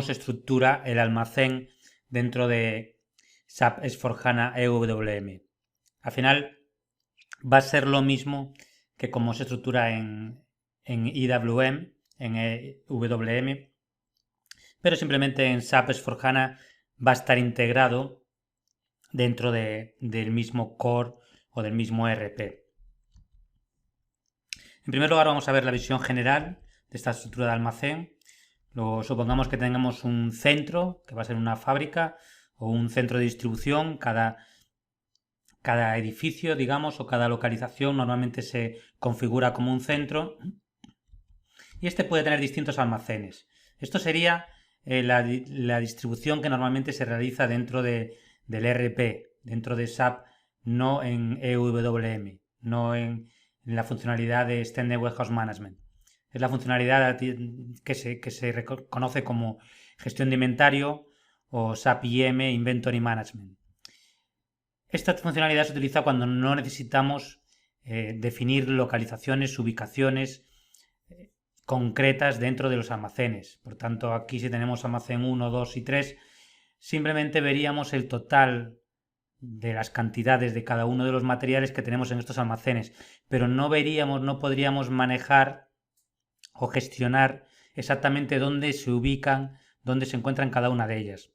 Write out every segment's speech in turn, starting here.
se estructura el almacén dentro de SAP S/4HANA EWM. Al final va a ser lo mismo que como se estructura en IWM, en WM, pero simplemente en SAP S/4HANA va a estar integrado dentro del mismo core o del mismo ERP. En primer lugar vamos a ver la visión general de esta estructura de almacén. Luego supongamos que tengamos un centro, que va a ser una fábrica, o un centro de distribución. Cada edificio, digamos, o cada localización normalmente se configura como un centro. Y este puede tener distintos almacenes. Esto sería la distribución que normalmente se realiza dentro del ERP, dentro de SAP, no en EWM, no en la funcionalidad de Extended Warehouse Management. Es la funcionalidad que se conoce como gestión de inventario o SAP IM, Inventory Management. Esta funcionalidad se utiliza cuando no necesitamos definir localizaciones, ubicaciones concretas dentro de los almacenes. Por tanto, aquí si tenemos almacén 1, 2 y 3, simplemente veríamos el total de las cantidades de cada uno de los materiales que tenemos en estos almacenes, pero no podríamos manejar o gestionar exactamente dónde se ubican, dónde se encuentran cada una de ellas.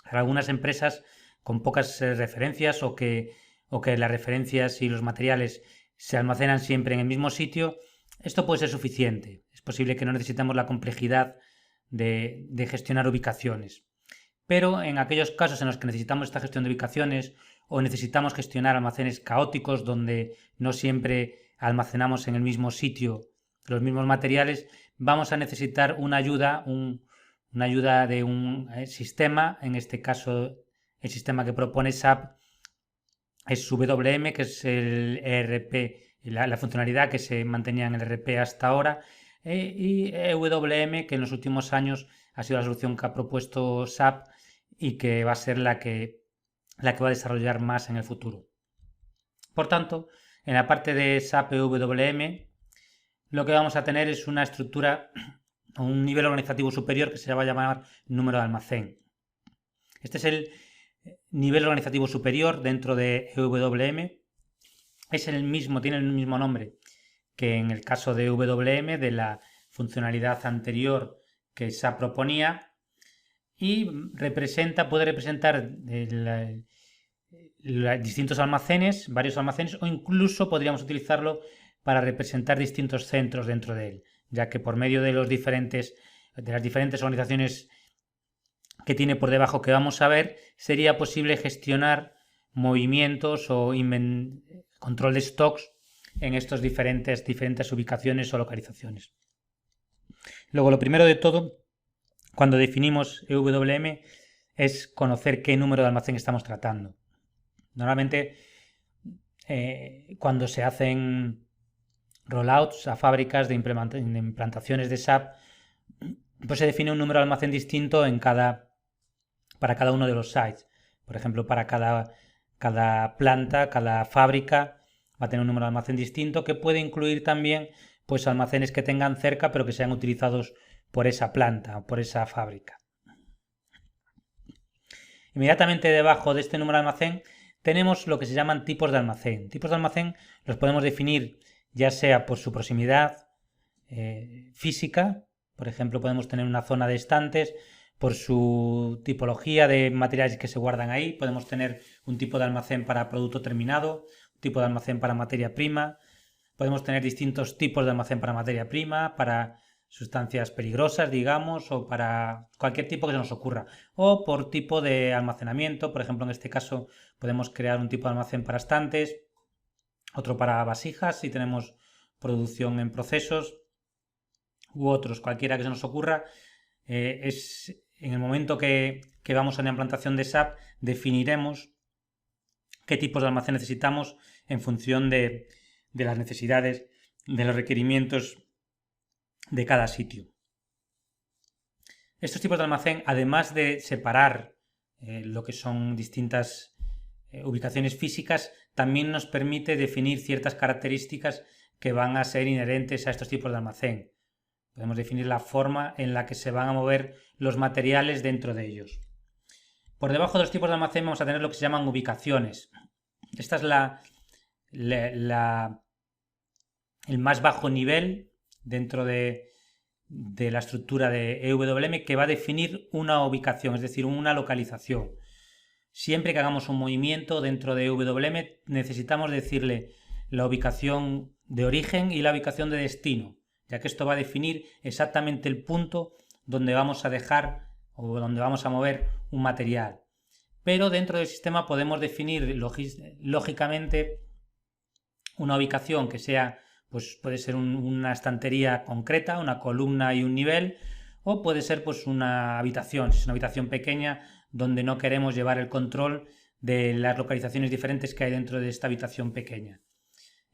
Hay algunas empresas con pocas referencias o que las referencias y los materiales se almacenan siempre en el mismo sitio. Esto puede ser suficiente. Es posible que no necesitemos la complejidad de gestionar ubicaciones. Pero en aquellos casos en los que necesitamos esta gestión de ubicaciones o necesitamos gestionar almacenes caóticos donde no siempre almacenamos en el mismo sitio los mismos materiales, vamos a necesitar una ayuda, una ayuda de un sistema. En este caso, el sistema que propone SAP es WM, que es el ERP, la funcionalidad que se mantenía en el ERP hasta ahora, y EWM, que en los últimos años ha sido la solución que ha propuesto SAP y que va a ser la que va a desarrollar más en el futuro. Por tanto, en la parte de SAP EWM, lo que vamos a tener es una estructura o un nivel organizativo superior que se va a llamar número de almacén. Este es el nivel organizativo superior dentro de EWM. Es el mismo, tiene el mismo nombre que en el caso de WM, de la funcionalidad anterior que SAP proponía, y puede representar distintos almacenes, varios almacenes, o incluso podríamos utilizarlo para representar distintos centros dentro de él, ya que por medio de las diferentes organizaciones que tiene por debajo que vamos a ver, sería posible gestionar movimientos o control de stocks en estas diferentes ubicaciones o localizaciones. Luego, lo primero de todo, cuando definimos EWM, es conocer qué número de almacén estamos tratando. Normalmente, cuando se hacen rollouts a fábricas de implantaciones de SAP, pues se define un número de almacén distinto para cada uno de los sites. Por ejemplo, para cada planta, cada fábrica va a tener un número de almacén distinto, que puede incluir también pues almacenes que tengan cerca pero que sean utilizados por esa planta o por esa fábrica. Inmediatamente debajo de este número de almacén tenemos lo que se llaman tipos de almacén. Tipos de almacén los podemos definir ya sea por su proximidad física. Por ejemplo, podemos tener una zona de estantes por su tipología de materiales que se guardan ahí. Podemos tener un tipo de almacén para producto terminado, un tipo de almacén para materia prima. Podemos tener distintos tipos de almacén para materia prima, para sustancias peligrosas, digamos, o para cualquier tipo que se nos ocurra. O por tipo de almacenamiento. Por ejemplo, en este caso podemos crear un tipo de almacén para estantes, otro para vasijas si tenemos producción en procesos, u otros, cualquiera que se nos ocurra. En el momento que vamos a la implantación de SAP, definiremos qué tipos de almacén necesitamos en función de las necesidades, de los requerimientos de cada sitio. Estos tipos de almacén, además de separar lo que son distintas ubicaciones físicas, también nos permite definir ciertas características que van a ser inherentes a estos tipos de almacén. Podemos definir la forma en la que se van a mover los materiales dentro de ellos. Por debajo de los tipos de almacén vamos a tener lo que se llaman ubicaciones. Esta es el más bajo nivel dentro de la estructura de EWM, que va a definir una ubicación, es decir, una localización. Siempre que hagamos un movimiento dentro de EWM necesitamos decirle la ubicación de origen y la ubicación de destino, ya que esto va a definir exactamente el punto donde vamos a dejar o donde vamos a mover un material. Pero dentro del sistema podemos definir lógicamente una ubicación que sea, pues puede ser una estantería concreta, una columna y un nivel, o puede ser pues una habitación, si es una habitación pequeña donde no queremos llevar el control de las localizaciones diferentes que hay dentro de esta habitación pequeña.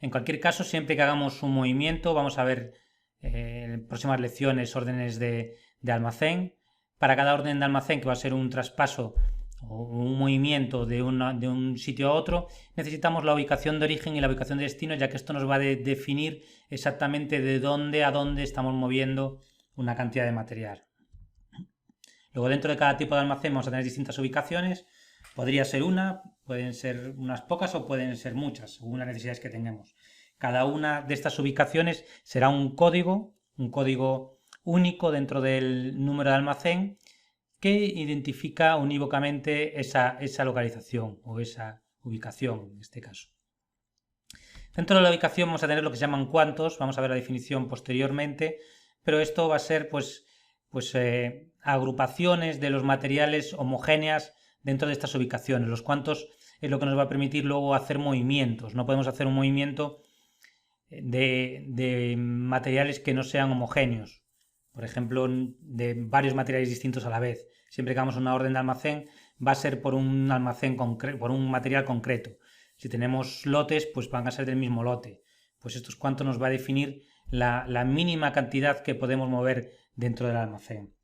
En cualquier caso, siempre que hagamos un movimiento, vamos a ver en próximas lecciones órdenes de almacén. Para cada orden de almacén, que va a ser un traspaso o un movimiento de un sitio a otro, necesitamos la ubicación de origen y la ubicación de destino, ya que esto nos va a definir exactamente de dónde a dónde estamos moviendo una cantidad de material. Luego, dentro de cada tipo de almacén vamos a tener distintas ubicaciones. Podría ser una, pueden ser unas pocas o pueden ser muchas, según las necesidades que tengamos. Cada una de estas ubicaciones será un código único dentro del número de almacén que identifica unívocamente esa localización o esa ubicación en este caso. Dentro de la ubicación vamos a tener lo que se llaman cuantos, vamos a ver la definición posteriormente, pero esto va a ser agrupaciones de los materiales homogéneas dentro de estas ubicaciones. Los cuantos es lo que nos va a permitir luego hacer movimientos. No podemos hacer un movimiento de materiales que no sean homogéneos, por ejemplo, de varios materiales distintos a la vez. Siempre que hagamos una orden de almacén va a ser por un almacén por un material concreto. Si tenemos lotes, pues van a ser del mismo lote. Pues estos cuantos nos va a definir la mínima cantidad que podemos mover dentro del almacén.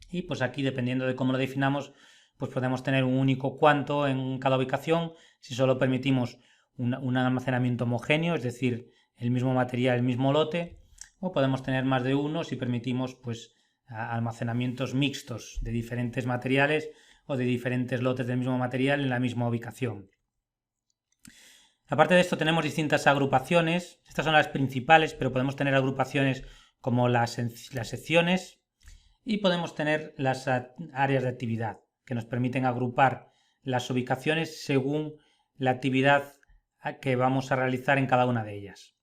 Y pues aquí, dependiendo de cómo lo definamos, pues podemos tener un único cuanto en cada ubicación si solo permitimos un almacenamiento homogéneo, es decir, el mismo material, el mismo lote, o podemos tener más de uno si permitimos pues almacenamientos mixtos de diferentes materiales o de diferentes lotes del mismo material en la misma ubicación. Aparte de esto tenemos distintas agrupaciones, estas son las principales, pero podemos tener agrupaciones como las secciones y podemos tener las áreas de actividad, que nos permiten agrupar las ubicaciones según la actividad que vamos a realizar en cada una de ellas.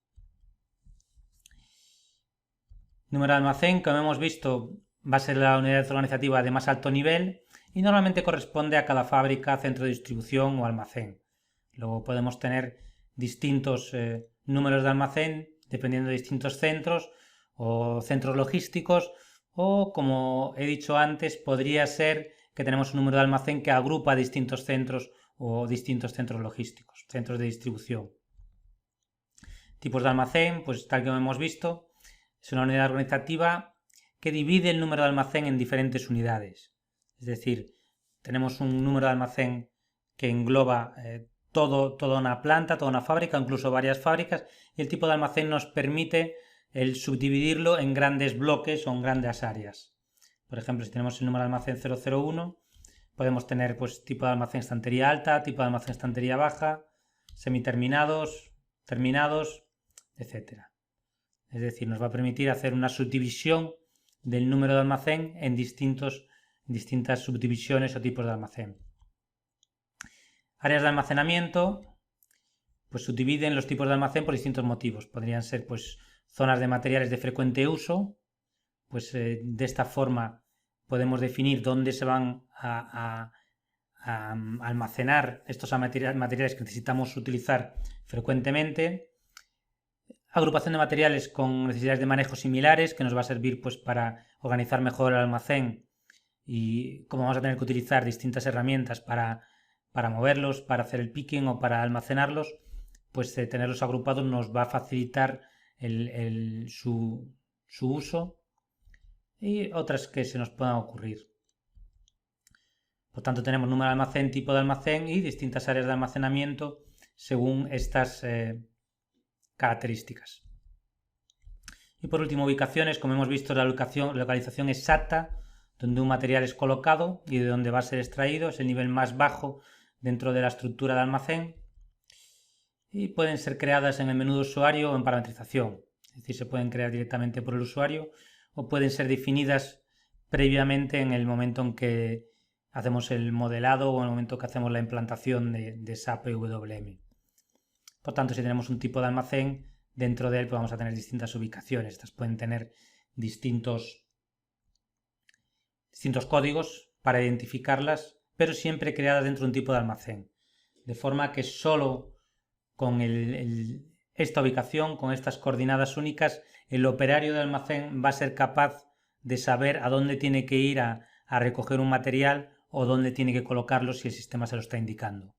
Número de almacén, como hemos visto, va a ser la unidad organizativa de más alto nivel y normalmente corresponde a cada fábrica, centro de distribución o almacén. Luego podemos tener distintos números de almacén dependiendo de distintos centros o centros logísticos, o como he dicho antes, podría ser que tenemos un número de almacén que agrupa distintos centros o distintos centros logísticos, centros de distribución. Tipos de almacén, pues tal como hemos visto, es una unidad organizativa que divide el número de almacén en diferentes unidades. Es decir, tenemos un número de almacén que engloba toda una planta, toda una fábrica, incluso varias fábricas, y el tipo de almacén nos permite el subdividirlo en grandes bloques o en grandes áreas. Por ejemplo, si tenemos el número de almacén 001, podemos tener pues tipo de almacén estantería alta, tipo de almacén estantería baja, semiterminados, terminados, etc. Es decir, nos va a permitir hacer una subdivisión del número de almacén en distintas subdivisiones o tipos de almacén. Áreas de almacenamiento, pues subdividen los tipos de almacén por distintos motivos. Podrían ser pues zonas de materiales de frecuente uso, pues de esta forma podemos definir dónde se van a almacenar estos materiales que necesitamos utilizar frecuentemente. Agrupación de materiales con necesidades de manejo similares, que nos va a servir pues para organizar mejor el almacén, y como vamos a tener que utilizar distintas herramientas para moverlos, para hacer el picking o para almacenarlos, pues tenerlos agrupados nos va a facilitar su uso y otras que se nos puedan ocurrir. Por tanto, tenemos número de almacén, tipo de almacén y distintas áreas de almacenamiento según estas características. Y por último, ubicaciones, como hemos visto, la localización exacta donde un material es colocado y de dónde va a ser extraído, es el nivel más bajo dentro de la estructura de almacén, y pueden ser creadas en el menú de usuario o en parametrización, es decir, se pueden crear directamente por el usuario o pueden ser definidas previamente en el momento en que hacemos el modelado o en el momento que hacemos la implantación de SAP EWM. Por tanto, si tenemos un tipo de almacén, dentro de él pues vamos a tener distintas ubicaciones. Estas pueden tener distintos códigos para identificarlas, pero siempre creadas dentro de un tipo de almacén. De forma que solo con esta ubicación, con estas coordenadas únicas, el operario de almacén va a ser capaz de saber a dónde tiene que ir a recoger un material o dónde tiene que colocarlo si el sistema se lo está indicando.